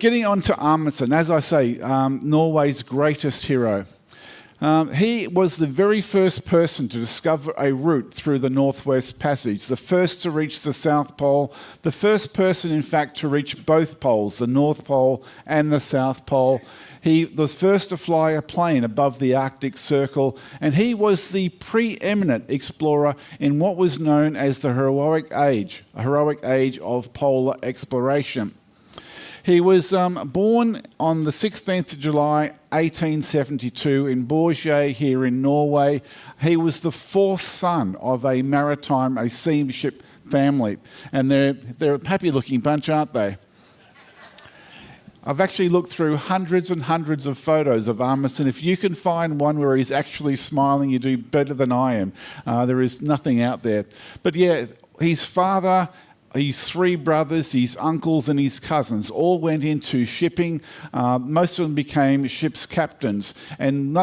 getting on to Amundsen, as I say, Norway's greatest hero. He was the very first person to discover a route through the Northwest Passage, the first to reach the South Pole, the first person, in fact, to reach both poles, the North Pole and the South Pole. He was first to fly a plane above the Arctic Circle, and he was the preeminent explorer in what was known as the heroic age, a heroic age of polar exploration. He was born on the 16th of July, 1872 in Bourget here in Norway. He was the fourth son of a steamship family. And they're a happy-looking bunch, aren't they? I've actually looked through hundreds and hundreds of photos of Amundsen. If you can find one where he's actually smiling, you do better than I am. There is nothing out there. But yeah, his father, his three brothers, his uncles and his cousins all went into shipping. Most of them became ship's captains, and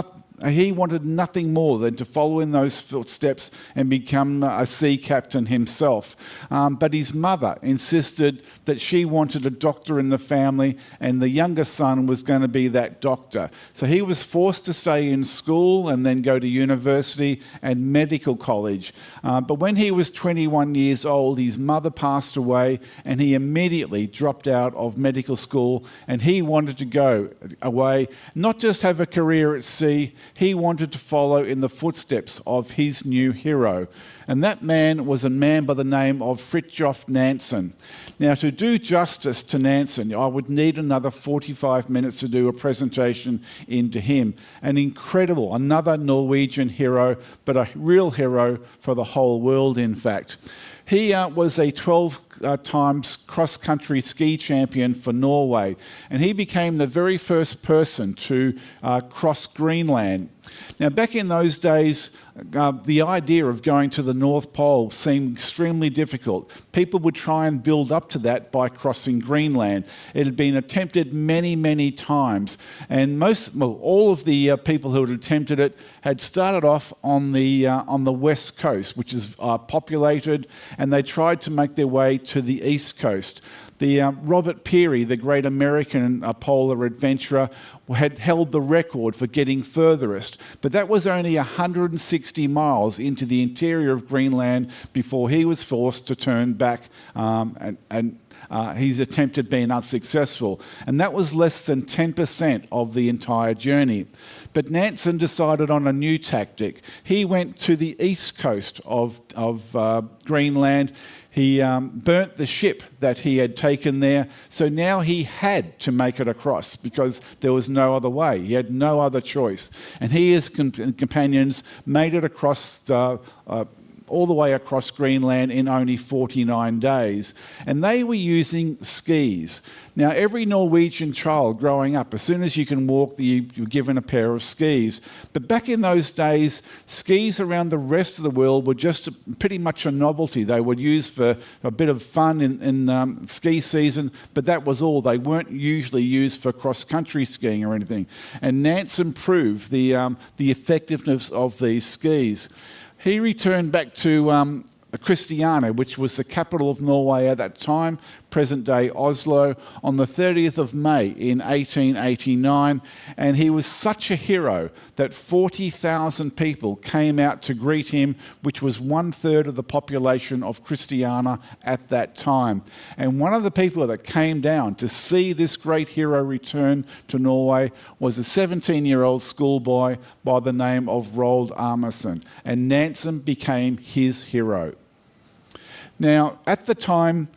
he wanted nothing more than to follow in those footsteps and become a sea captain himself. But his mother insisted that she wanted a doctor in the family, and the younger son was going to be that doctor. So he was forced to stay in school and then go to university and medical college. But when he was 21 years old, his mother passed away, and he immediately dropped out of medical school, and he wanted to go away, not just have a career at sea. He wanted to follow in the footsteps of his new hero. And that man was a man by the name of Fridtjof Nansen. Now, to do justice to Nansen, I would need another 45 minutes to do a presentation into him. Another Norwegian hero, but a real hero for the whole world, in fact. He was a 12 times cross-country ski champion for Norway, and he became the very first person to cross Greenland. Now, back in those days, the idea of going to the North Pole seemed extremely difficult. People would try and build up to that by crossing Greenland. It had been attempted many, many times, and all of the people who had attempted it had started off on the west coast, which is populated, and they tried to make their way to the east coast. Robert Peary, the great American polar adventurer, had held the record for getting furthest, but that was only 160 miles into the interior of Greenland before he was forced to turn back, and his attempt had been unsuccessful. And that was less than 10% of the entire journey. But Nansen decided on a new tactic. He went to the east coast of Greenland. He burnt the ship that he had taken there, so now he had to make it across because there was no other way. He had no other choice. And he and his companions made it across all the way across Greenland in only 49 days. And they were using skis. Now, every Norwegian child growing up, as soon as you can walk, you're given a pair of skis. But back in those days, skis around the rest of the world were just pretty much a novelty. They were used for a bit of fun in ski season, but that was all. They weren't usually used for cross-country skiing or anything. And Nansen proved the effectiveness of these skis. He returned back to Christiania, which was the capital of Norway at that time, present-day Oslo, on the 30th of May in 1889. And he was such a hero that 40,000 people came out to greet him, which was 1/3 of the population of Christiania at that time. And one of the people that came down to see this great hero return to Norway was a 17-year-old schoolboy by the name of Roald Amundsen. And Nansen became his hero. Now, at the time,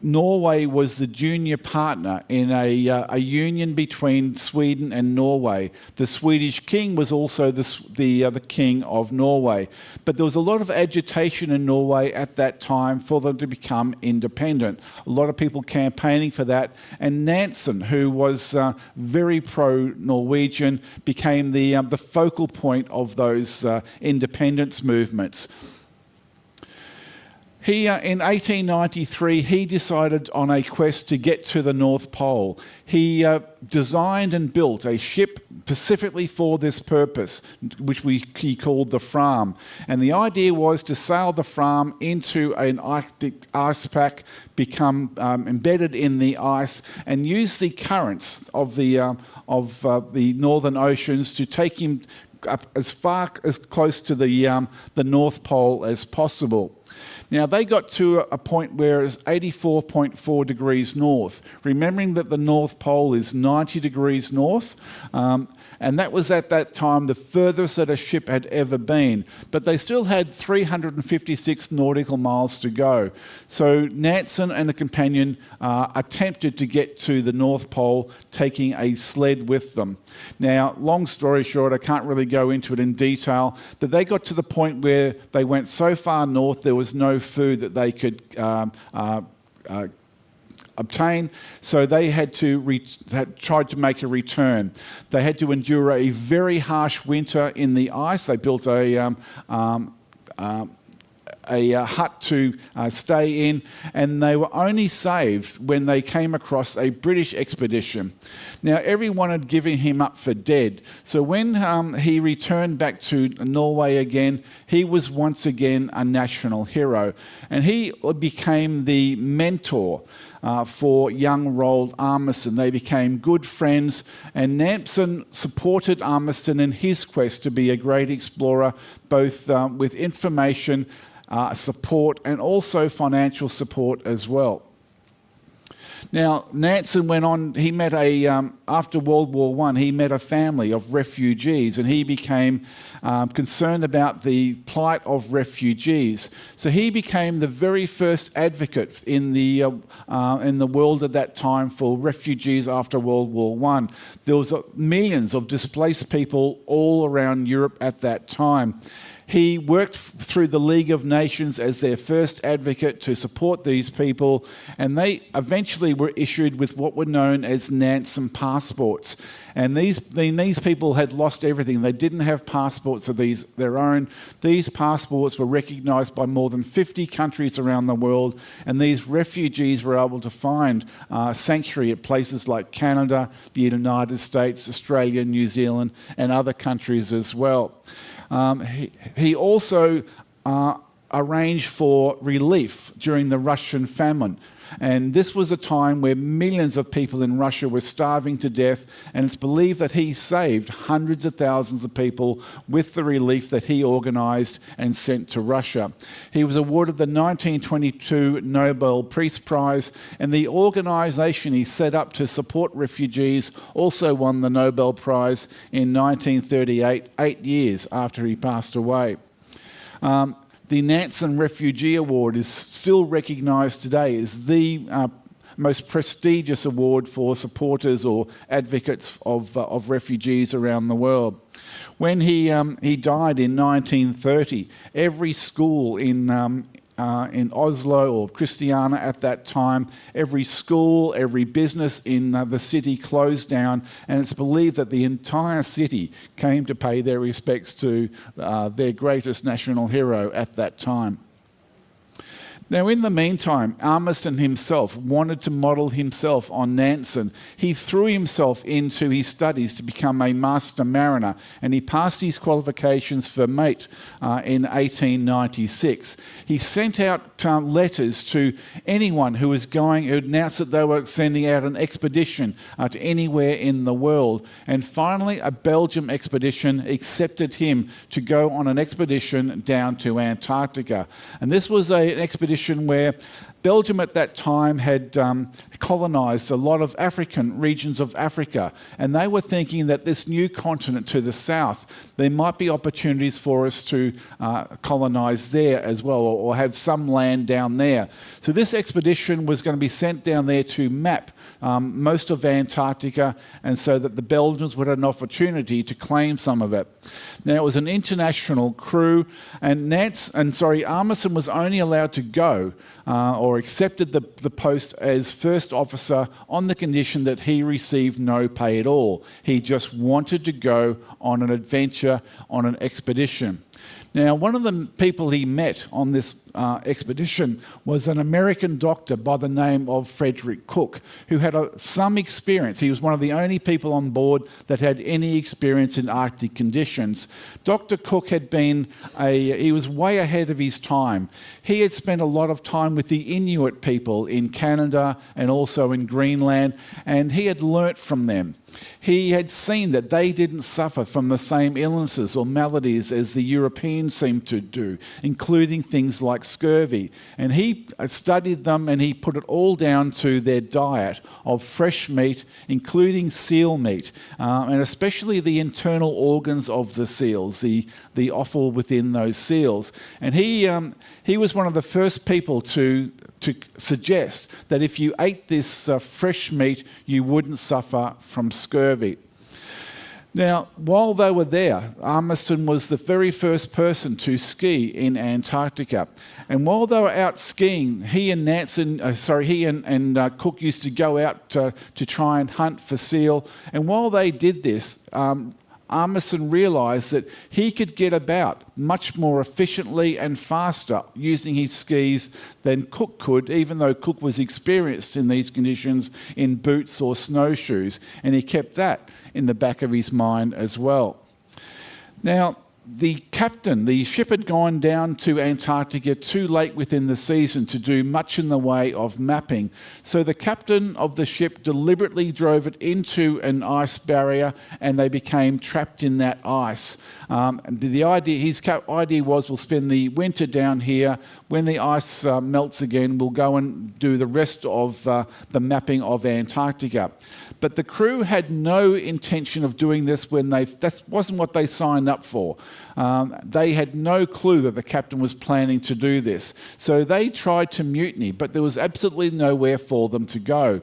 Norway was the junior partner in a union between Sweden and Norway. The Swedish king was also the king of Norway. But there was a lot of agitation in Norway at that time for them to become independent. A lot of people campaigning for that. And Nansen, who was very pro-Norwegian, became the focal point of those independence movements. In 1893, he decided on a quest to get to the North Pole. He designed and built a ship specifically for this purpose, which he called the Fram. And the idea was to sail the Fram into an Arctic ice pack, become embedded in the ice, and use the currents of the northern oceans to take him up as close to the North Pole as possible. Now, they got to a point where it's 84.4 degrees north, remembering that the North Pole is 90 degrees north, and that was at that time the furthest that a ship had ever been. But they still had 356 nautical miles to go. So Nansen and a companion attempted to get to the North Pole, taking a sled with them. Now, long story short, I can't really go into it in detail, but they got to the point where they went so far north there was no food that they could obtain, so they had tried to make a return. They had to endure a very harsh winter in the ice. They built a hut to stay in, and they were only saved when they came across a British expedition. Now, everyone had given him up for dead, so when he returned back to Norway again, he was once again a national hero, and he became the mentor for young Roald Amundsen. They became good friends, and Nansen supported Amundsen in his quest to be a great explorer, both with information, support, and also financial support as well. Now, Nansen went on, he met after World War I, he met a family of refugees, and he became concerned about the plight of refugees. So he became the very first advocate in the world at that time for refugees after World War I. There was millions of displaced people all around Europe at that time. He worked through the League of Nations as their first advocate to support these people, and they eventually were issued with what were known as Nansen passports. And these people had lost everything. They didn't have passports of their own. These passports were recognised by more than 50 countries around the world, and these refugees were able to find sanctuary at places like Canada, the United States, Australia, New Zealand, and other countries as well. He also arranged for relief during the Russian famine. And this was a time where millions of people in Russia were starving to death, and it's believed that he saved hundreds of thousands of people with the relief that he organised and sent to Russia. He was awarded the 1922 Nobel Peace Prize, and the organisation he set up to support refugees also won the Nobel Prize in 1938, 8 years after he passed away. The Nansen Refugee Award is still recognised today as the most prestigious award for supporters or advocates of refugees around the world. When he died in 1930, every school in Oslo or Christiania at that time, every school, every business in the city closed down, and it's believed that the entire city came to pay their respects to their greatest national hero at that time. Now, in the meantime, Amundsen himself wanted to model himself on Nansen. He threw himself into his studies to become a master mariner, and he passed his qualifications for mate in 1896. He sent out letters to anyone who was going, who announced that they were sending out an expedition to anywhere in the world. And finally, a Belgium expedition accepted him to go on an expedition down to Antarctica. And this was an expedition where Belgium at that time had colonised a lot of African regions of Africa, and they were thinking that this new continent to the south, there might be opportunities for us to colonise there as well, or have some land down there. So this expedition was going to be sent down there to map most of Antarctica, and so that the Belgians would have an opportunity to claim some of it. Now, it was an international crew, and Amundsen was only allowed to go or accepted the post as first officer on the condition that he received no pay at all. He just wanted to go on an adventure, on an expedition. Now, one of the people he met on this expedition was an American doctor by the name of Frederick Cook, who had some experience. He was one of the only people on board that had any experience in Arctic conditions. Dr. Cook he was way ahead of his time. He had spent a lot of time with the Inuit people in Canada and also in Greenland, and he had learnt from them. He had seen that they didn't suffer from the same illnesses or maladies as the Europeans seemed to do, including things like scurvy. And he studied them, and he put it all down to their diet of fresh meat, including seal meat, and especially the internal organs of the seals, the offal within those seals. And he was one of the first people to suggest that if you ate this fresh meat, you wouldn't suffer from scurvy. Now, while they were there, Amundsen was the very first person to ski in Antarctica. And while they were out skiing, he and Cook used to go out to try and hunt for seal. And while they did this, Amundsen realised that he could get about much more efficiently and faster using his skis than Cook could, even though Cook was experienced in these conditions in boots or snowshoes, and he kept that in the back of his mind as well. Now, the ship had gone down to Antarctica too late within the season to do much in the way of mapping. So the captain of the ship deliberately drove it into an ice barrier, and they became trapped in that ice. His idea was, we'll spend the winter down here. When the ice melts again, we'll go and do the rest of the mapping of Antarctica. But the crew had no intention of doing this that wasn't what they signed up for. They had no clue that the captain was planning to do this. So they tried to mutiny, but there was absolutely nowhere for them to go.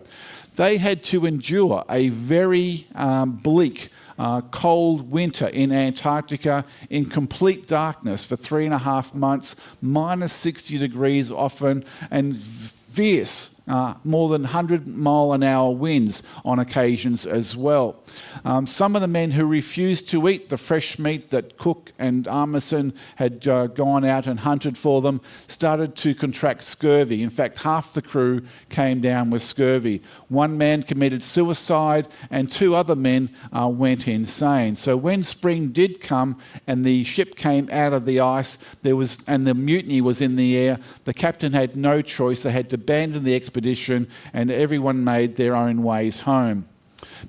They had to endure a very bleak, cold winter in Antarctica in complete darkness for 3.5 months, minus 60 degrees often, and fierce, more than 100-mile-an-hour winds on occasions as well. Some of the men who refused to eat the fresh meat that Cook and Amundsen had gone out and hunted for them started to contract scurvy. In fact, half the crew came down with scurvy. One man committed suicide, and 2 other men went insane. So when spring did come and the ship came out of the ice, and the mutiny was in the air, the captain had no choice. They had to abandon the expedition, and everyone made their own ways home.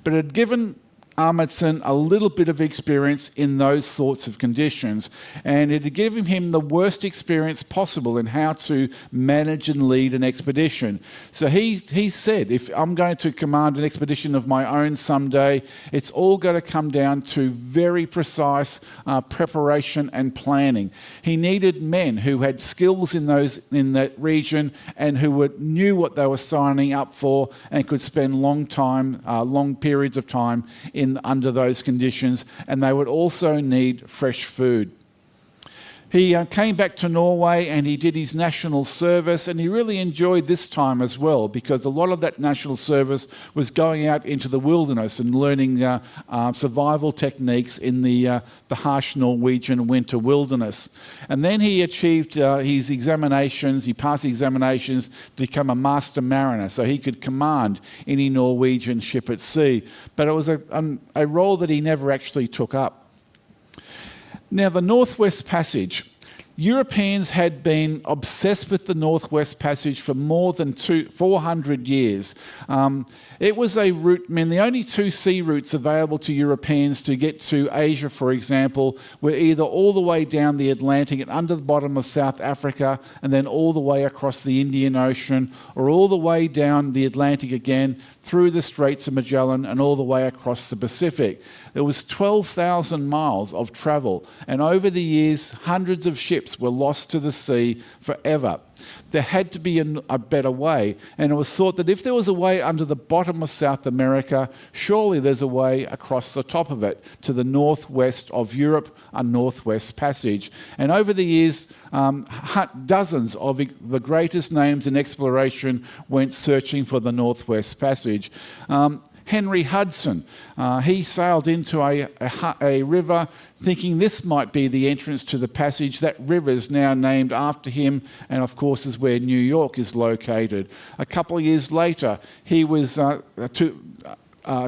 But it had given Amundsen a little bit of experience in those sorts of conditions, and it had given him the worst experience possible in how to manage and lead an expedition. So he said, if I'm going to command an expedition of my own someday, it's all going to come down to very precise preparation and planning. He needed men who had skills in that region and who knew what they were signing up for and could spend long periods of time under those conditions, and they would also need fresh food. He came back to Norway and he did his national service, and he really enjoyed this time as well, because a lot of that national service was going out into the wilderness and learning survival techniques in the harsh Norwegian winter wilderness. And then he achieved his examinations, he passed the examinations to become a master mariner, so he could command any Norwegian ship at sea. But it was a role that he never actually took up. Now, the Northwest Passage. Europeans had been obsessed with the Northwest Passage for more than 400 years. It was a route, the only 2 sea routes available to Europeans to get to Asia, for example, were either all the way down the Atlantic and under the bottom of South Africa, and then all the way across the Indian Ocean, or all the way down the Atlantic again, through the Straits of Magellan, and all the way across the Pacific. There was 12,000 miles of travel, and over the years, hundreds of ships were lost to the sea forever. There had to be a better way, and it was thought that if there was a way under the bottom of South America, surely there's a way across the top of it to the northwest of Europe, a Northwest Passage. And over the years, dozens of the greatest names in exploration went searching for the Northwest Passage. Henry Hudson, he sailed into a river thinking this might be the entrance to the passage. That river is now named after him, and of course is where New York is located. A couple of years later, he was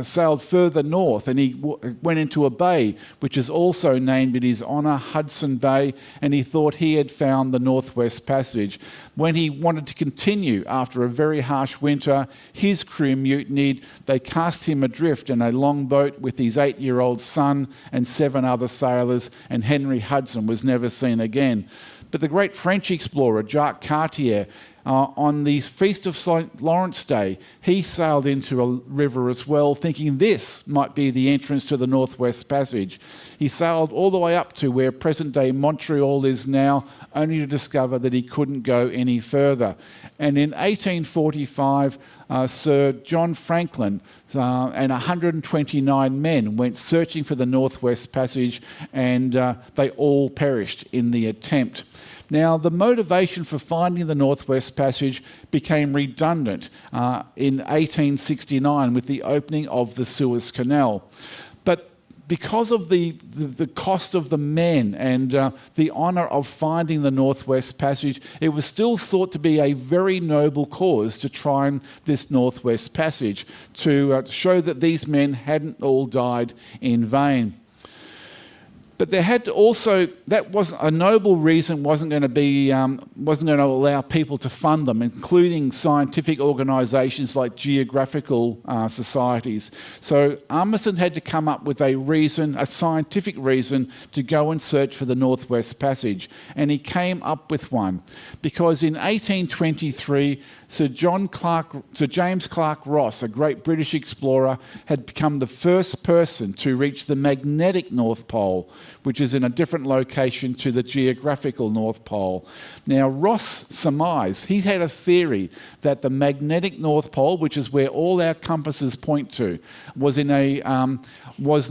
sailed further north, and he went into a bay which is also named in his honour, Hudson Bay, and he thought he had found the Northwest Passage. When he wanted to continue after a very harsh winter, his crew mutinied. They cast him adrift in a longboat with his 8-year-old son and 7 other sailors, and Henry Hudson was never seen again. But the great French explorer Jacques Cartier, on the Feast of St. Lawrence Day, he sailed into a river as well, thinking this might be the entrance to the Northwest Passage. He sailed all the way up to where present-day Montreal is now, only to discover that he couldn't go any further. And in 1845, Sir John Franklin and 129 men went searching for the Northwest Passage, and they all perished in the attempt. Now, the motivation for finding the Northwest Passage became redundant in 1869 with the opening of the Suez Canal. But because of the cost of the men and the honour of finding the Northwest Passage, it was still thought to be a very noble cause to try and this Northwest Passage, to show that these men hadn't all died in vain. But there had to also, that wasn't a noble reason, wasn't going to allow people to fund them, including scientific organisations like geographical societies. So Amundsen had to come up with a reason, a scientific reason, to go and search for the Northwest Passage. And he came up with one, because in 1823, Sir James Clark Ross, a great British explorer, had become the first person to reach the magnetic North Pole, which is in a different location to the geographical North Pole. Now, Ross surmised, he had a theory that the magnetic North Pole, which is where all our compasses point to, was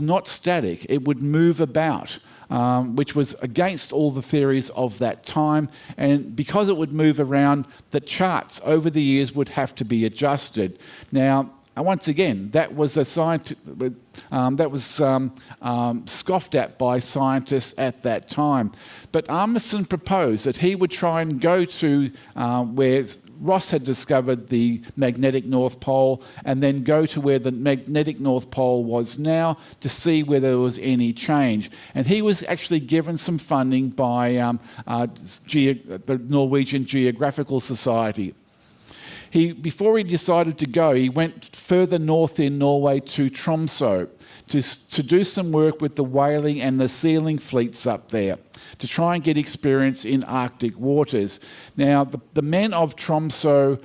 not static. It would move about. Which was against all the theories of that time, and because it would move around, the charts over the years would have to be adjusted. Now, once again, that was scoffed at by scientists at that time. But Amundsen proposed that he would try and go to where Ross had discovered the magnetic North Pole, and then go to where the magnetic North Pole was now to see whether there was any change. And he was actually given some funding by the Norwegian Geographical Society. Before he decided to go, he went further north in Norway to Tromsø to do some work with the whaling and the sealing fleets up there, to try and get experience in Arctic waters. Now, the men of Tromsø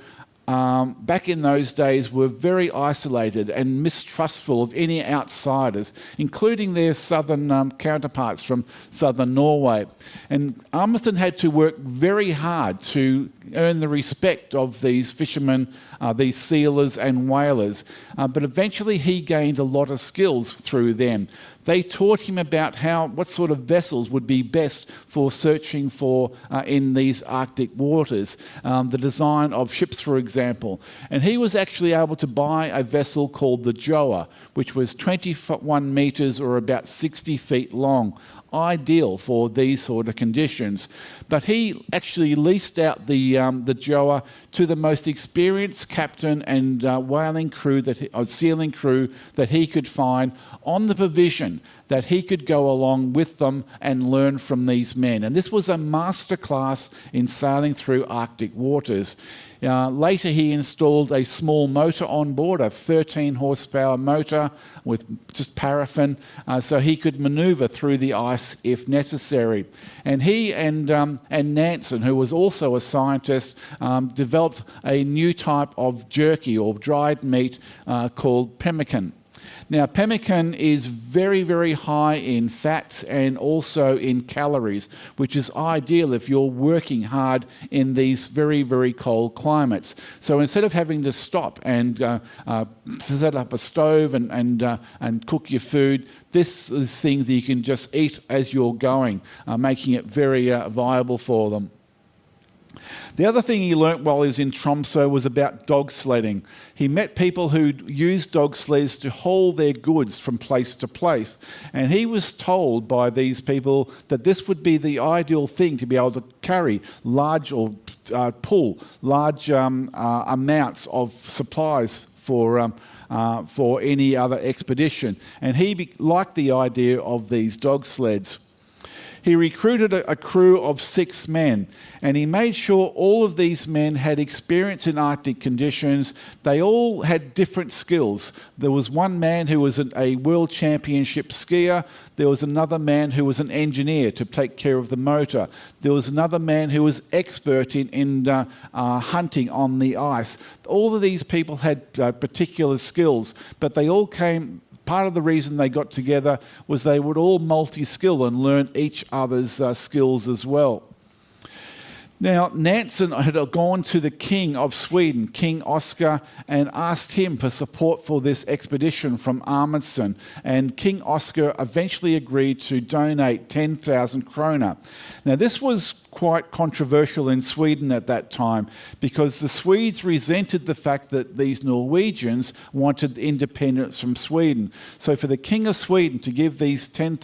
back in those days were very isolated and mistrustful of any outsiders, including their southern counterparts from southern Norway. And Amundsen had to work very hard to earn the respect of these fishermen, these sealers and whalers. But eventually he gained a lot of skills through them. They taught him about what sort of vessels would be best for searching for in these Arctic waters, the design of ships, for example. And he was actually able to buy a vessel called the Joa, which was 21 metres or about 60 feet long, ideal for these sort of conditions. But he actually leased out the Joa to the most experienced captain and whaling crew, sealing crew that he could find, on the provision that he could go along with them and learn from these men. And this was a masterclass in sailing through Arctic waters. Later he installed a small motor on board, a 13 horsepower motor with just paraffin, so he could manoeuvre through the ice if necessary. And he and Nansen, who was also a scientist, developed a new type of jerky or dried meat called pemmican. Now, pemmican is very, very high in fats and also in calories, which is ideal if you're working hard in these very, very cold climates. So instead of having to stop and set up a stove and cook your food, this is things that you can just eat as you're going, making it very viable for them. The other thing he learnt while he was in Tromsø was about dog sledding. He met people who used dog sleds to haul their goods from place to place. And he was told by these people that this would be the ideal thing to be able to carry large or pull large amounts of supplies for any other expedition. And he liked the idea of these dog sleds. He recruited a crew of 6 men, and he made sure all of these men had experience in Arctic conditions. They all had different skills. There was one man who was a world championship skier. There was another man who was an engineer to take care of the motor. There was another man who was expert in hunting on the ice. All of these people had particular skills, but they all came. Part of the reason they got together was they would all multi-skill and learn each other's skills as well. Now, Nansen had gone to the King of Sweden, King Oscar, and asked him for support for this expedition from Amundsen. And King Oscar eventually agreed to donate 10,000 krona. Now, this was quite controversial in Sweden at that time because the Swedes resented the fact that these Norwegians wanted independence from Sweden. So for the King of Sweden to give this 10,000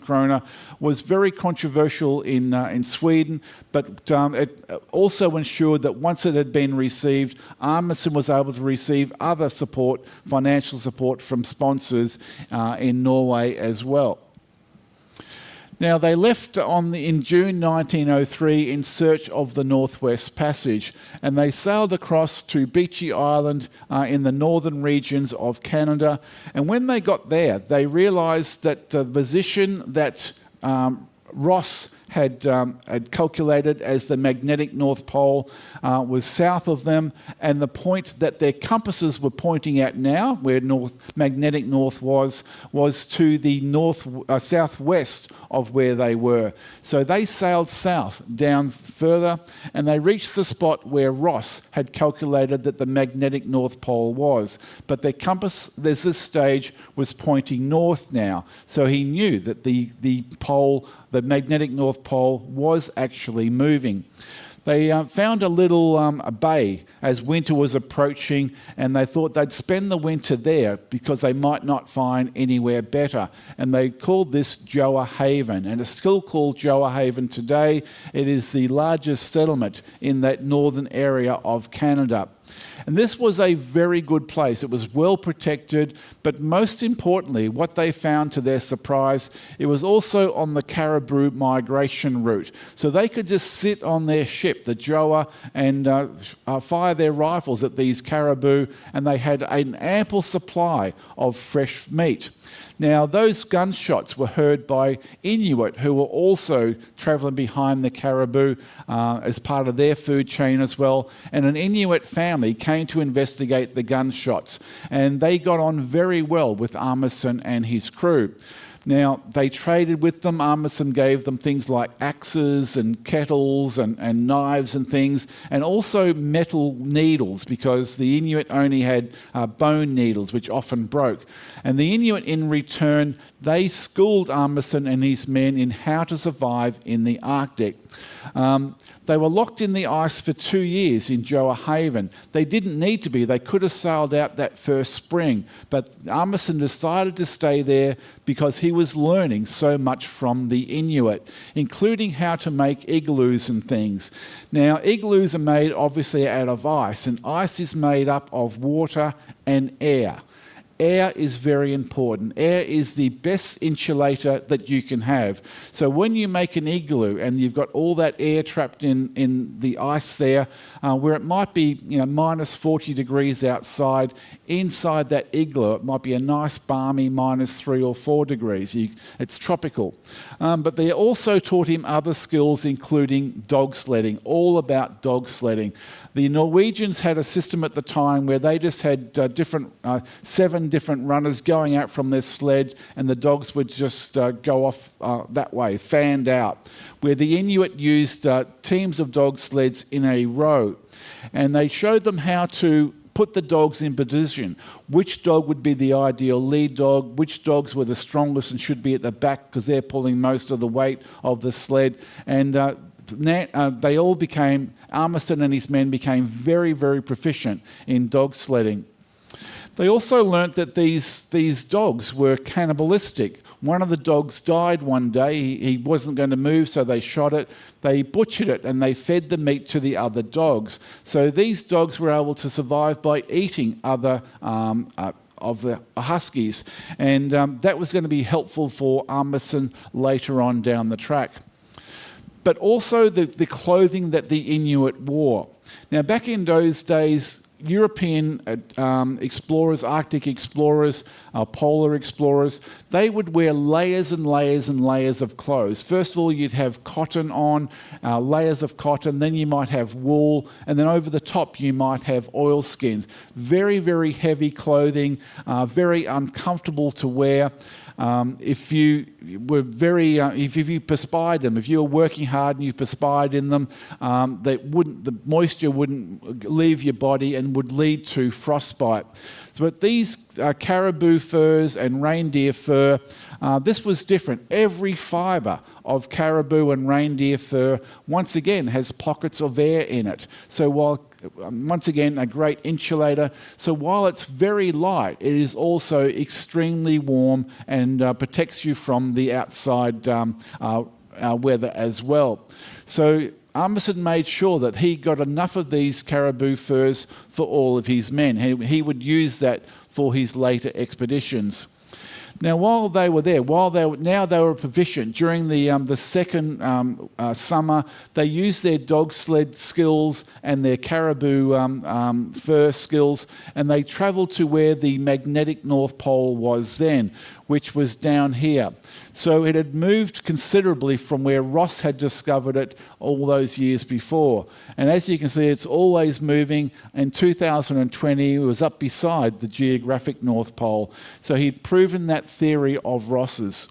krona was very controversial in Sweden, but it also ensured that once it had been received, Amundsen was able to receive other support, financial support from sponsors in Norway as well. Now, they left in June 1903 in search of the Northwest Passage, and they sailed across to Beechey Island in the northern regions of Canada. And when they got there, they realised that the position that Ross had calculated as the magnetic North Pole was south of them, and the point that their compasses were pointing at now, where magnetic north was to the southwest of where they were. So they sailed south down further, and they reached the spot where Ross had calculated that the magnetic North Pole was. But their compass, at this stage, was pointing north now. So he knew that the pole, the magnetic North Pole, was actually moving. They found a little a bay as winter was approaching, and they thought they'd spend the winter there because they might not find anywhere better. And they called this Joa Haven, and it's still called Joa Haven today. It is the largest settlement in that northern area of Canada. And this was a very good place. It was well protected, but most importantly, what they found to their surprise, it was also on the caribou migration route. So they could just sit on their ship, the Joa, and fire their rifles at these caribou, and they had an ample supply of fresh meat. Now, those gunshots were heard by Inuit, who were also travelling behind the caribou as part of their food chain as well. And an Inuit family came to investigate the gunshots, and they got on very well with Amundsen and his crew. Now, they traded with them. Amundsen gave them things like axes and kettles and knives and things, and also metal needles, because the Inuit only had bone needles, which often broke. And the Inuit, in return, they schooled Amundsen and his men in how to survive in the Arctic. They were locked in the ice for 2 years in Joa Haven. They didn't need to be. They could have sailed out that first spring. But Amundsen decided to stay there because he was learning so much from the Inuit, including how to make igloos and things. Now, igloos are made obviously out of ice, and ice is made up of water and air. Air is very important. Air is the best insulator that you can have. So when you make an igloo and you've got all that air trapped in the ice there, where it might be minus 40 degrees outside, inside that igloo it might be a nice balmy minus 3 or 4 degrees. It's tropical. But they also taught him other skills, including dog sledding, all about dog sledding. The Norwegians had a system at the time where they just had 7 different runners going out from their sled, and the dogs would just go off that way, fanned out. Where the Inuit used teams of dog sleds in a row, and they showed them how to put the dogs in position. Which dog would be the ideal lead dog, which dogs were the strongest and should be at the back because they're pulling most of the weight of the sled. And Amundsen and his men became very, very proficient in dog sledding. They also learnt that these dogs were cannibalistic. One of the dogs died one day. He wasn't going to move, so they shot it. They butchered it, and they fed the meat to the other dogs. So these dogs were able to survive by eating other of the huskies. And that was going to be helpful for Amundsen later on down the track. But also the clothing that the Inuit wore. Now, back in those days, European explorers, Arctic explorers, polar explorers, they would wear layers and layers and layers of clothes. First of all, you'd have cotton on, layers of cotton, then you might have wool, and then over the top you might have oilskins. Very, very heavy clothing, very uncomfortable to wear. If you perspired them, if you were working hard and you perspired in them, the moisture wouldn't leave your body and would lead to frostbite. So, but these caribou furs and reindeer fur, this was different. Every fibre of caribou and reindeer fur, once again, has pockets of air in it. So while once again, a great insulator. So while it's very light, it is also extremely warm and protects you from the outside weather as well. So Amundsen made sure that he got enough of these caribou furs for all of his men. He would use that for his later expeditions. Now, while they were there, they were proficient. During the second summer, they used their dog sled skills and their caribou fur skills, and they travelled to where the magnetic North Pole was then, which was down here. So it had moved considerably from where Ross had discovered it all those years before. And as you can see, it's always moving. In 2020, it was up beside the geographic North Pole. So he'd proven that theory of Ross's.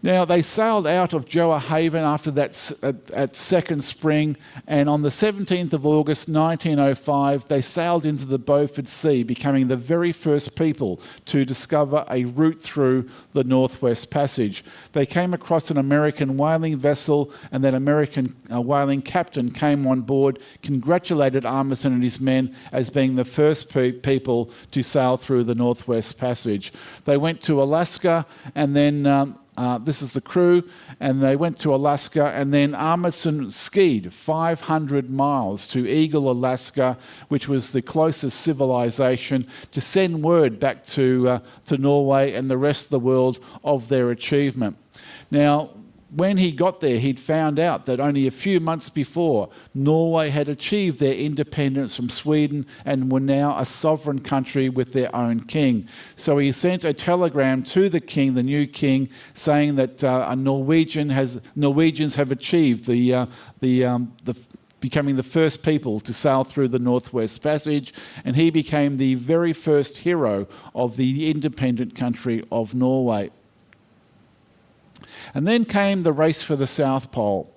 Now, they sailed out of Joa Haven after that at second spring, and on the 17th of August 1905, they sailed into the Beaufort Sea, becoming the very first people to discover a route through the Northwest Passage. They came across an American whaling vessel, and that American whaling captain came on board, congratulated Amundsen and his men as being the first people to sail through the Northwest Passage. They went to Alaska, and then this is the crew, and they went to Alaska, and then Amundsen skied 500 miles to Eagle, Alaska, which was the closest civilization, to send word back to Norway and the rest of the world of their achievement. Now, when he got there, he'd found out that only a few months before, Norway had achieved their independence from Sweden and were now a sovereign country with their own king. So he sent a telegram to the king, the new king, saying that Norwegians have achieved becoming the first people to sail through the Northwest Passage, and he became the very first hero of the independent country of Norway. And then came the race for the South Pole.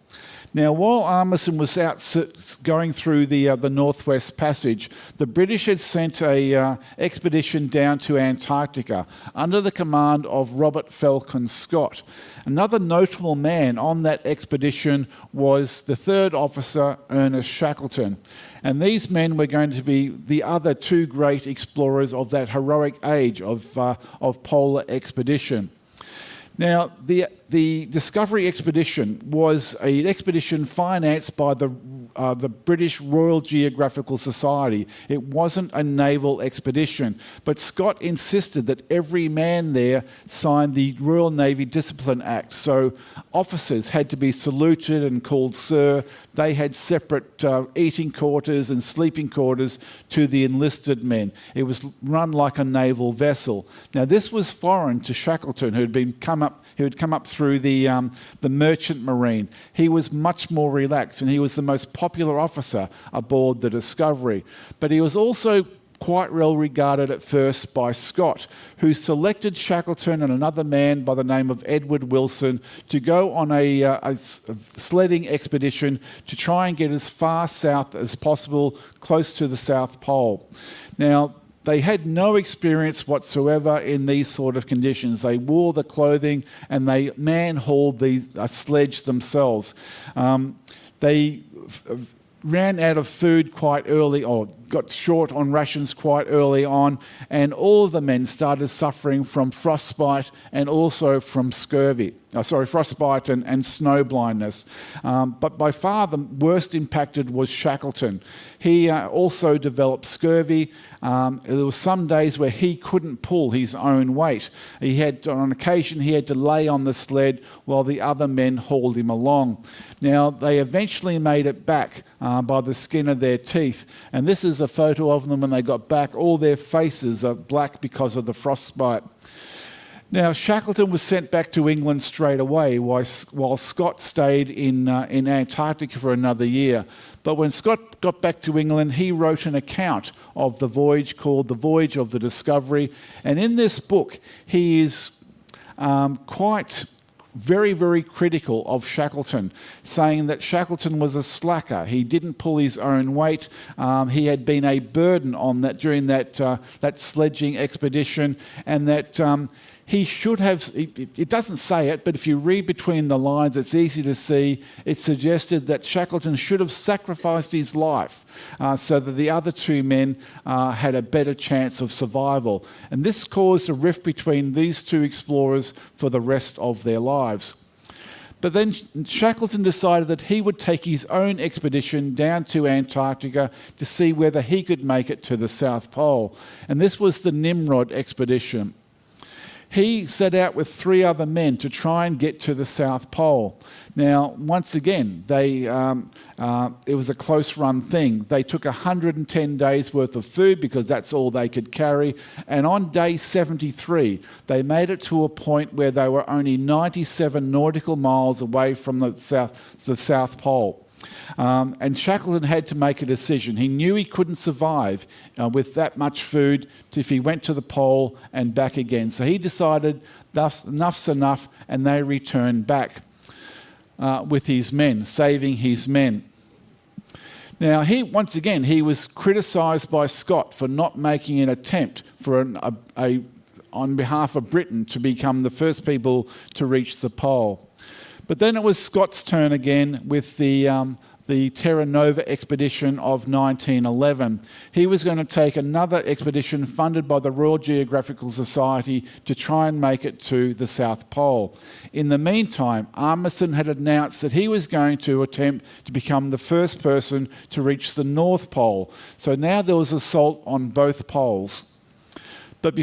Now, while Amundsen was out going through the Northwest Passage, the British had sent an expedition down to Antarctica under the command of Robert Falcon Scott. Another notable man on that expedition was the third officer, Ernest Shackleton. And these men were going to be the other two great explorers of that heroic age of polar expedition. Now, the Discovery Expedition was an expedition financed by the British Royal Geographical Society. It wasn't a naval expedition, but Scott insisted that every man there signed the Royal Navy Discipline Act. So officers had to be saluted and called sir. They had separate eating quarters and sleeping quarters to the enlisted men. It was run like a naval vessel. Now, this was foreign to Shackleton, who had come up through the merchant marine. He was much more relaxed, and he was the most popular officer aboard the Discovery. But he was also quite well regarded at first by Scott, who selected Shackleton and another man by the name of Edward Wilson to go on a sledding expedition to try and get as far south as possible, close to the South Pole. Now, they had no experience whatsoever in these sort of conditions. They wore the clothing and they man-hauled the sledge themselves. They ran out of food quite early, or got short on rations quite early on, and all of the men started suffering from frostbite and also from frostbite and snow blindness. But by far the worst impacted was Shackleton. He also developed scurvy. There were some days where he couldn't pull his own weight. On occasion, he had to lay on the sled while the other men hauled him along. Now, they eventually made it back by the skin of their teeth. And this is a photo of them when they got back. All their faces are black because of the frostbite. Now, Shackleton was sent back to England straight away, while Scott stayed in Antarctica for another year. But when Scott got back to England, he wrote an account of the voyage called The Voyage of the Discovery. And in this book, he is very, very critical of Shackleton, saying that Shackleton was a slacker. He didn't pull his own weight. He had been a burden on that during that sledging expedition, and that he should have, it doesn't say it, but if you read between the lines, it's easy to see, it suggested that Shackleton should have sacrificed his life so that the other two men had a better chance of survival. And this caused a rift between these two explorers for the rest of their lives. But then Shackleton decided that he would take his own expedition down to Antarctica to see whether he could make it to the South Pole. And this was the Nimrod expedition. He set out with 3 other men to try and get to the South Pole. Now, once again, it was a close-run thing. They took 110 days' worth of food because that's all they could carry. And on day 73, they made it to a point where they were only 97 nautical miles away from the South Pole. And Shackleton had to make a decision. He knew he couldn't survive with that much food if he went to the pole and back again. So he decided enough's enough, and they returned back with his men, saving his men. Now, he was criticised by Scott for not making an attempt for on behalf of Britain to become the first people to reach the pole. But then it was Scott's turn again with the Terra Nova expedition of 1911. He was going to take another expedition funded by the Royal Geographical Society to try and make it to the South Pole. In the meantime, Amundsen had announced that he was going to attempt to become the first person to reach the North Pole. So now there was assault on both poles. But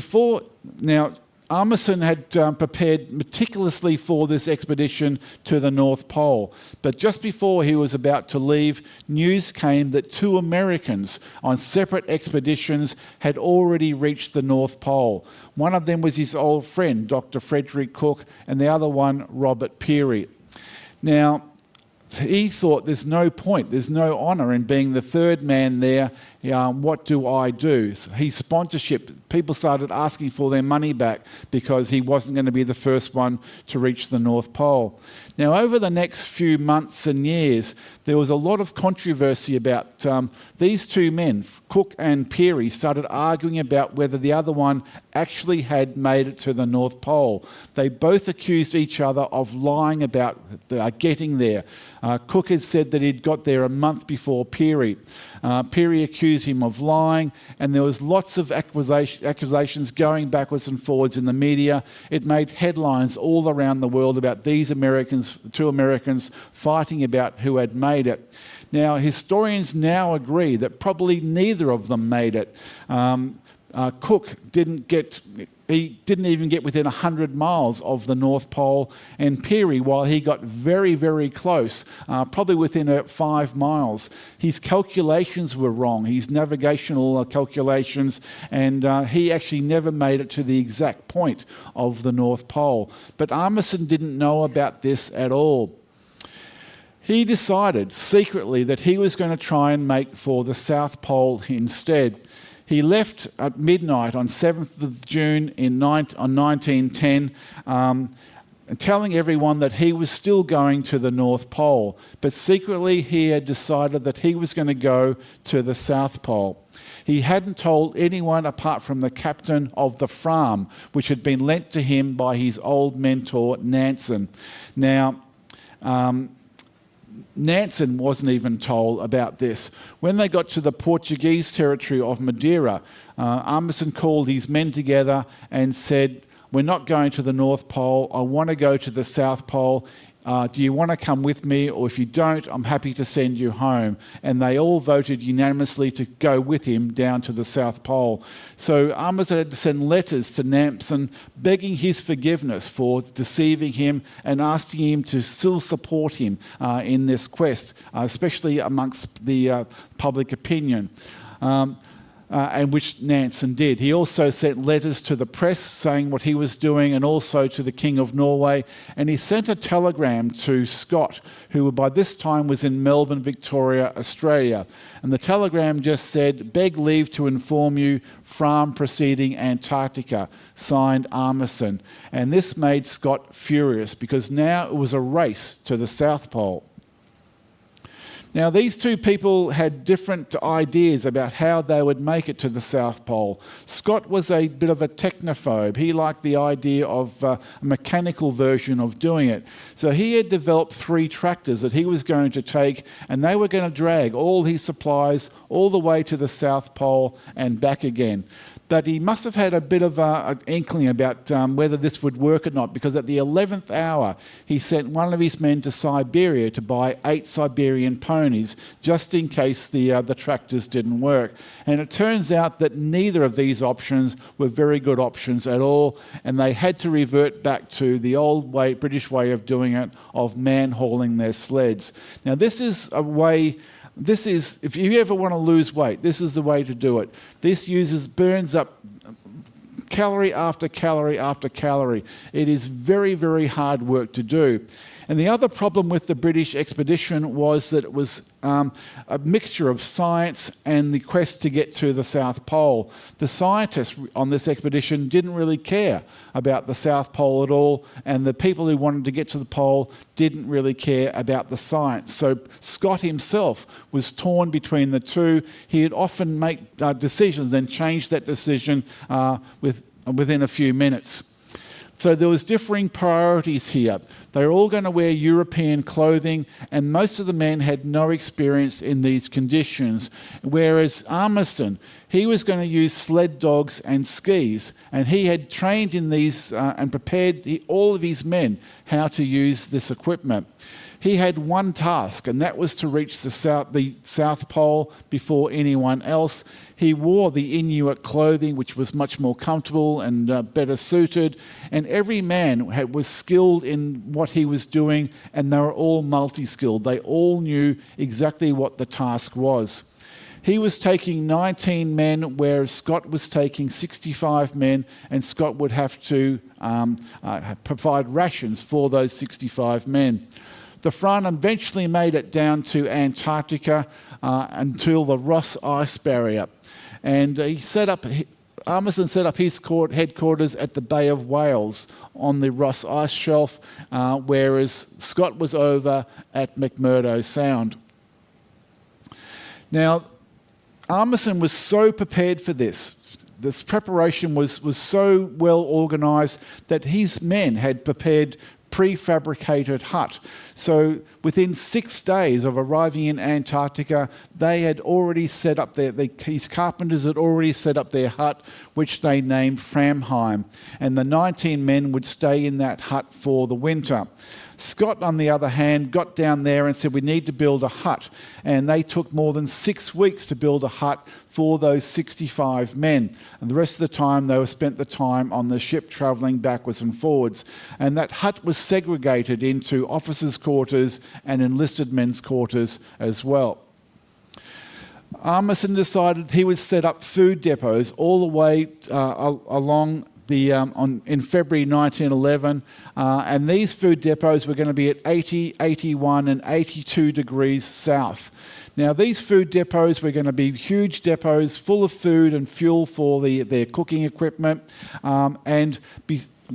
Amundsen had prepared meticulously for this expedition to the North Pole. But just before he was about to leave, news came that 2 Americans on separate expeditions had already reached the North Pole. One of them was his old friend, Dr. Frederick Cook, and the other one, Robert Peary. Now, he thought there's no point, there's no honour in being the third man there. What do I do? So his sponsorship, people started asking for their money back because he wasn't going to be the first one to reach the North Pole. Now, over the next few months and years, there was a lot of controversy about these 2 men, Cook and Peary, started arguing about whether the other one actually had made it to the North Pole. They both accused each other of lying about getting there. Cook had said that he'd got there a month before Peary. Peary accused him of lying, and there was lots of accusations going backwards and forwards in the media. It made headlines all around the world about these 2 Americans fighting about who had made it. Now, historians now agree that probably neither of them made it. Cook he didn't even get within 100 miles of the North Pole, and Peary, while he got very, very close, probably within 5 miles, his calculations were wrong, his navigational calculations, and he actually never made it to the exact point of the North Pole. But Amundsen didn't know about this at all. He decided secretly that he was going to try and make for the South Pole instead. He left at midnight on 7th of June on 1910. telling everyone that he was still going to the North Pole, but secretly he had decided that he was going to go to the South Pole. He hadn't told anyone apart from the captain of the Fram, which had been lent to him by his old mentor, Nansen. Now, Nansen wasn't even told about this. When they got to the Portuguese territory of Madeira, Amundsen called his men together and said, "We're not going to the North Pole. I want to go to the South Pole. Do you want to come with me? Or if you don't, I'm happy to send you home." And they all voted unanimously to go with him down to the South Pole. So Amundsen had to send letters to Nansen begging his forgiveness for deceiving him and asking him to still support him in this quest, especially amongst the public opinion. And which Nansen did. He also sent letters to the press saying what he was doing, and also to the King of Norway. And he sent a telegram to Scott, who by this time was in Melbourne, Victoria, Australia. And the telegram just said, "Beg leave to inform you, Fram proceeding Antarctica, signed Amundsen." And this made Scott furious, because now it was a race to the South Pole. Now, these two people had different ideas about how they would make it to the South Pole. Scott was a bit of a technophobe. He liked the idea of a mechanical version of doing it. So he had developed 3 tractors that he was going to take, and they were going to drag all his supplies all the way to the South Pole and back again. But he must have had a bit of an inkling about whether this would work or not, because at the 11th hour, he sent one of his men to Siberia to buy 8 Siberian ponies, just in case the tractors didn't work. And it turns out that neither of these options were very good options at all, and they had to revert back to the old way, British way of doing it, of man-hauling their sleds. Now, this is a way... if you ever want to lose weight, this is the way to do it. This burns up calorie after calorie after calorie. It is very, very hard work to do. And the other problem with the British expedition was that it was a mixture of science and the quest to get to the South Pole. The scientists on this expedition didn't really care about the South Pole at all, and the people who wanted to get to the pole didn't really care about the science. So Scott himself was torn between the two. He would often make decisions and change that decision within a few minutes. So there was differing priorities here. They were all going to wear European clothing, and most of the men had no experience in these conditions. Whereas Amundsen, he was going to use sled dogs and skis, and he had trained in these and prepared all of his men how to use this equipment. He had one task, and that was to reach the South Pole before anyone else. He wore the Inuit clothing, which was much more comfortable and better suited. And every man was skilled in what he was doing, and they were all multi-skilled. They all knew exactly what the task was. He was taking 19 men, whereas Scott was taking 65 men, and Scott would have to provide rations for those 65 men. The Fram eventually made it down to Antarctica until the Ross Ice Barrier. And Amundsen set up his headquarters at the Bay of Whales on the Ross Ice Shelf, whereas Scott was over at McMurdo Sound. Now, Amundsen was so prepared for this. This preparation was so well organised that his men had prepared prefabricated hut. So within 6 days of arriving in Antarctica, they had already set up his carpenters had already set up their hut, which they named Framheim. And the 19 men would stay in that hut for the winter. Scott, on the other hand, got down there and said, "We need to build a hut." And they took more than 6 weeks to build a hut for those 65 men. And the rest of the time, they spent the time on the ship travelling backwards and forwards. And that hut was segregated into officers' quarters and enlisted men's quarters as well. Amundsen decided he would set up food depots all the way along in February 1911, and these food depots were going to be at 80, 81 and 82 degrees south. Now, these food depots were going to be huge depots full of food and fuel for their cooking equipment, and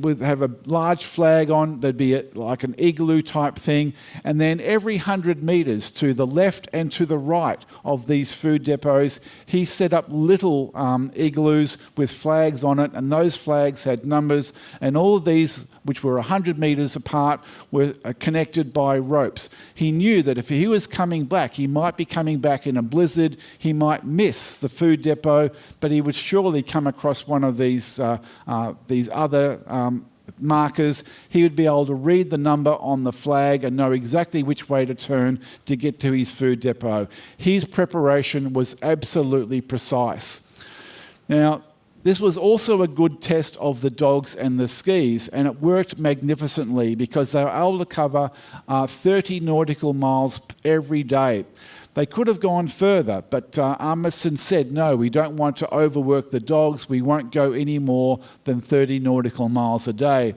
would have a large flag on. There'd be like an igloo type thing. And then every 100 metres to the left and to the right of these food depots, he set up little igloos with flags on it, and those flags had numbers, and all of these, which were 100 metres apart, were connected by ropes. He knew that if he was coming back, he might be coming back in a blizzard, he might miss the food depot, but he would surely come across one of these other markers. He would be able to read the number on the flag and know exactly which way to turn to get to his food depot. His preparation was absolutely precise. Now, this was also a good test of the dogs and the skis, and it worked magnificently because they were able to cover 30 nautical miles every day. They could have gone further, but Amundsen said, no, we don't want to overwork the dogs. We won't go any more than 30 nautical miles a day.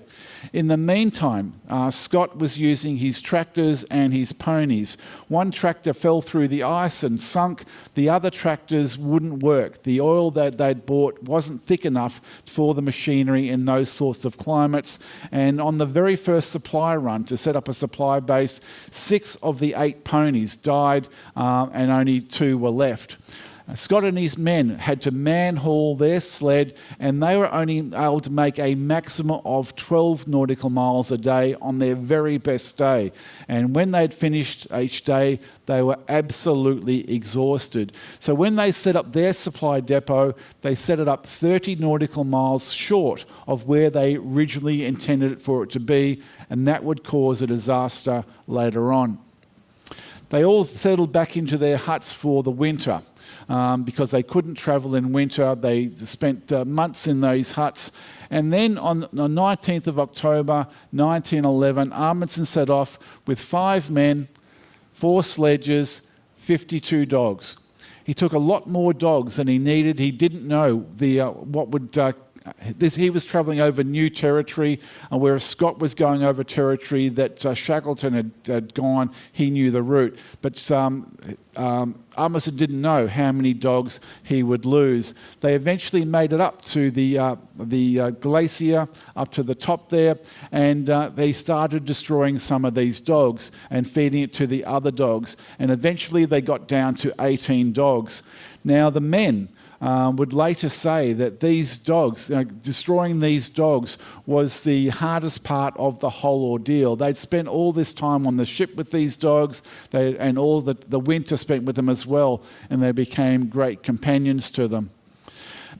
In the meantime, Scott was using his tractors and his ponies. One tractor fell through the ice and sunk. The other tractors wouldn't work. The oil that they'd bought wasn't thick enough for the machinery in those sorts of climates. And on the very first supply run to set up a supply base, 6 of the 8 ponies died, and only 2 were left. Scott and his men had to man-haul their sled, and they were only able to make a maximum of 12 nautical miles a day on their very best day. And when they'd finished each day, they were absolutely exhausted. So when they set up their supply depot, they set it up 30 nautical miles short of where they originally intended for it to be, and that would cause a disaster later on. They all settled back into their huts for the winter because they couldn't travel in winter. They spent months in those huts. And then on the 19th of October, 1911, Amundsen set off with 5 men, 4 sledges, 52 dogs. He took a lot more dogs than he needed. He didn't know he was travelling over new territory, whereas Scott was going over territory that Shackleton had gone. He knew the route. But Amundsen didn't know how many dogs he would lose. They eventually made it up to the glacier, up to the top there, and they started destroying some of these dogs and feeding it to the other dogs. And eventually they got down to 18 dogs. Now the men would later say that these dogs, destroying these dogs was the hardest part of the whole ordeal. They'd spent all this time on the ship with these dogs, and all the winter spent with them as well, and they became great companions to them.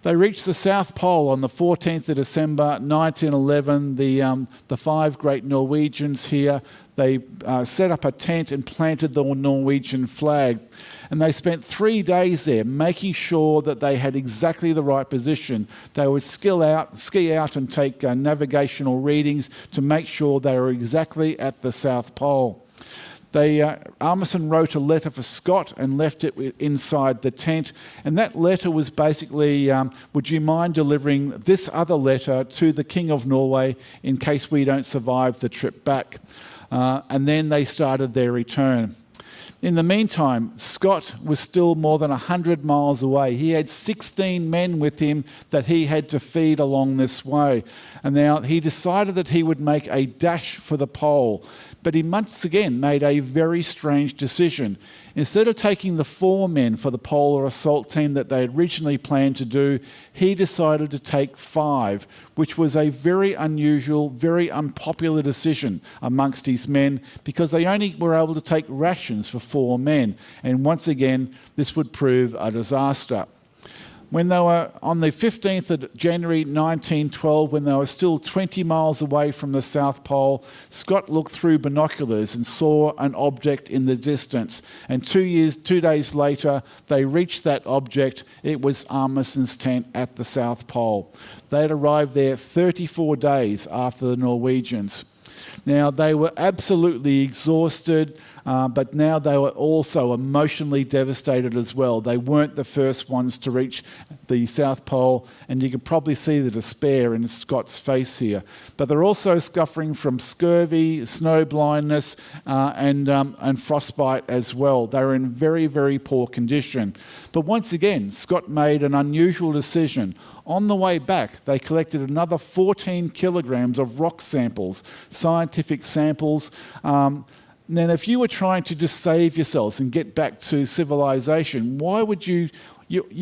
They reached the South Pole on the 14th of December 1911. The 5 great Norwegians here, they set up a tent and planted the Norwegian flag. And they spent 3 days there making sure that they had exactly the right position. They would ski out and take navigational readings to make sure they were exactly at the South Pole. Amundsen wrote a letter for Scott and left it inside the tent. And that letter was basically, would you mind delivering this other letter to the King of Norway in case we don't survive the trip back? And then they started their return. In the meantime, Scott was still more than 100 miles away. He had 16 men with him that he had to feed along this way. And now he decided that he would make a dash for the pole. But he once again made a very strange decision. Instead of taking the 4 men for the polar assault team that they had originally planned to do, he decided to take 5, which was a very unusual, very unpopular decision amongst his men because they only were able to take rations for 4 men. And once again, this would prove a disaster. When they were on the 15th of January 1912, when they were still 20 miles away from the South Pole, Scott looked through binoculars and saw an object in the distance. And 2 days later, they reached that object. It was Amundsen's tent at the South Pole. They had arrived there 34 days after the Norwegians. Now, they were absolutely exhausted. but now they were also emotionally devastated as well. They weren't the first ones to reach the South Pole, and you can probably see the despair in Scott's face here. But they're also suffering from scurvy, snow blindness, and frostbite as well. They were in very, very poor condition. But once again, Scott made an unusual decision. On the way back, they collected another 14 kilograms of rock samples, scientific samples. Then if you were trying to just save yourselves and get back to civilization, why would you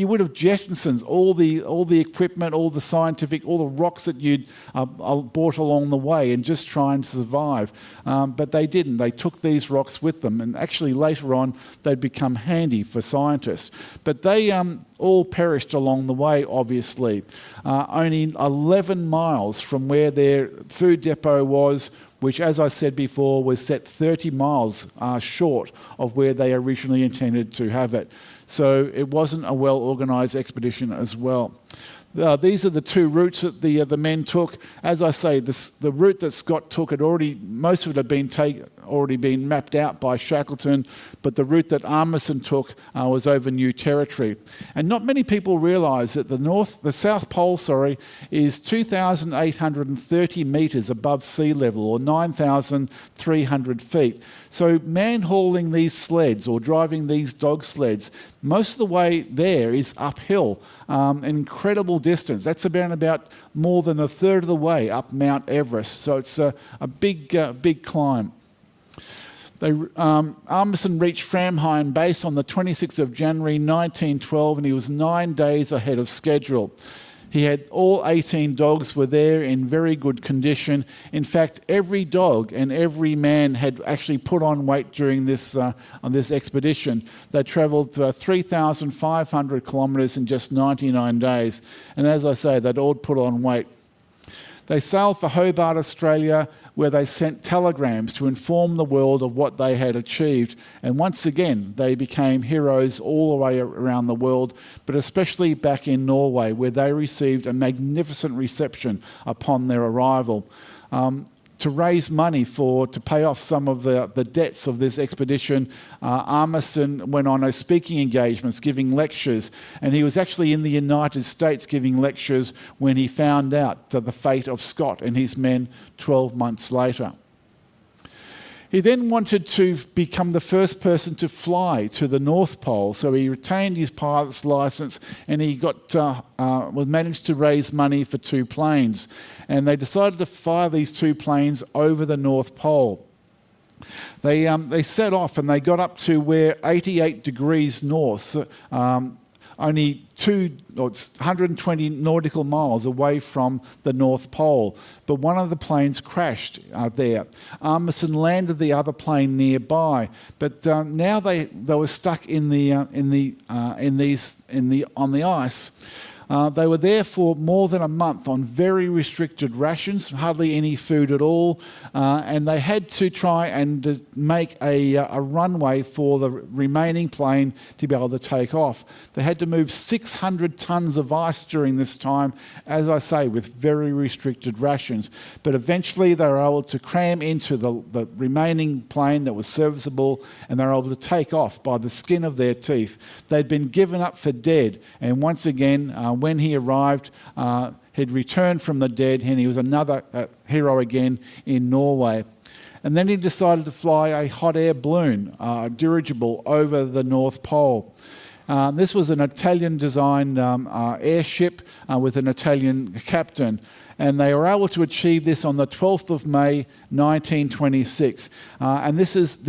would have jettisoned all the equipment, all the scientific, all the rocks that you'd brought along the way and just try and survive. But they didn't. They took these rocks with them, and actually later on they'd become handy for scientists. But they all perished along the way, obviously. Only 11 miles from where their food depot was, which, as I said before, was set 30 miles short of where they originally intended to have it. So it wasn't a well-organised expedition as well. These are the two routes that the men took. As I say, the route that Scott took most of it had already been mapped out by Shackleton, but the route that Amundsen took was over new territory. And not many people realise that the South Pole, is 2,830 metres above sea level, or 9,300 feet. So man-hauling these sleds or driving these dog sleds, most of the way there is uphill, an incredible distance. That's about more than a third of the way up Mount Everest. So it's a big climb. Amundsen reached Framheim Base on the 26th of January 1912, and he was 9 days ahead of schedule. He had all 18 dogs were there in very good condition. In fact, every dog and every man had actually put on weight during this on this expedition. They travelled 3,500 kilometres in just 99 days. And as I say, they'd all put on weight. They sailed for Hobart, Australia, where they sent telegrams to inform the world of what they had achieved. And once again, they became heroes all the way around the world, but especially back in Norway, where they received a magnificent reception upon their arrival. To raise money to pay off some of the debts of this expedition, Amundsen went on speaking engagements, giving lectures, and he was actually in the United States giving lectures when he found out the fate of Scott and his men 12 months later. He then wanted to become the first person to fly to the North Pole, so he retained his pilot's license, and he managed to raise money for 2 planes. And they decided to fire these 2 planes over the North Pole. They set off and they got up to where 88 degrees north, only 120 nautical miles away from the North Pole. But one of the planes crashed there. Amundsen landed the other plane nearby, but now they were stuck on the ice. They were there for more than a month on very restricted rations, hardly any food at all, and they had to try and make a runway for the remaining plane to be able to take off. They had to move 600 tons of ice during this time, as I say, with very restricted rations. But eventually they were able to cram into the remaining plane that was serviceable, and they were able to take off by the skin of their teeth. They'd been given up for dead, and once again, when he arrived, he'd returned from the dead, and he was another hero again in Norway. And then he decided to fly a hot air balloon, dirigible, over the North Pole. This was an Italian-designed airship with an Italian captain, and they were able to achieve this on the 12th of May 1926. And this is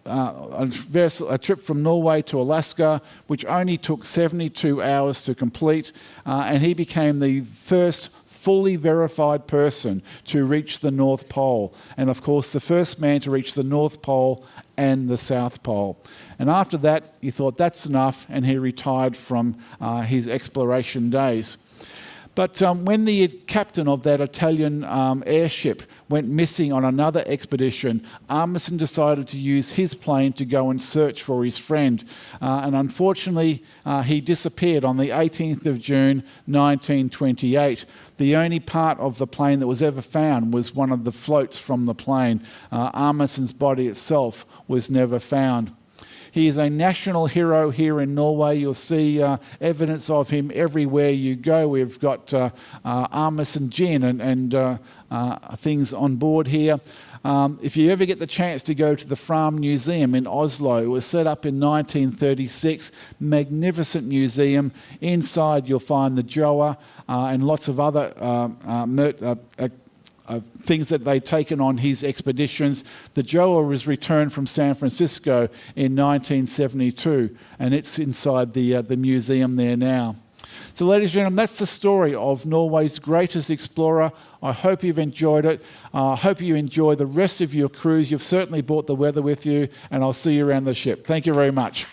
a trip from Norway to Alaska, which only took 72 hours to complete, and he became the first fully verified person to reach the North Pole, and of course the first man to reach the North Pole and the South Pole. And after that, he thought that's enough, and he retired from his exploration days. But when the captain of that Italian airship went missing on another expedition, Amundsen decided to use his plane to go and search for his friend. And unfortunately, he disappeared on the 18th of June, 1928. The only part of the plane that was ever found was one of the floats from the plane. Amundsen's body itself was never found. He is a national hero here in Norway. You'll see evidence of him everywhere you go. We've got Amundsen gin and things on board here. If you ever get the chance to go to the Fram Museum in Oslo, it was set up in 1936. Magnificent museum. Inside you'll find the Joa and lots of other things that they'd taken on his expeditions. The Joa was returned from San Francisco in 1972, and it's inside the museum there now. So ladies and gentlemen, that's the story of Norway's greatest explorer. I hope you've enjoyed it. I hope you enjoy the rest of your cruise. You've certainly brought the weather with you, and I'll see you around the ship. Thank you very much.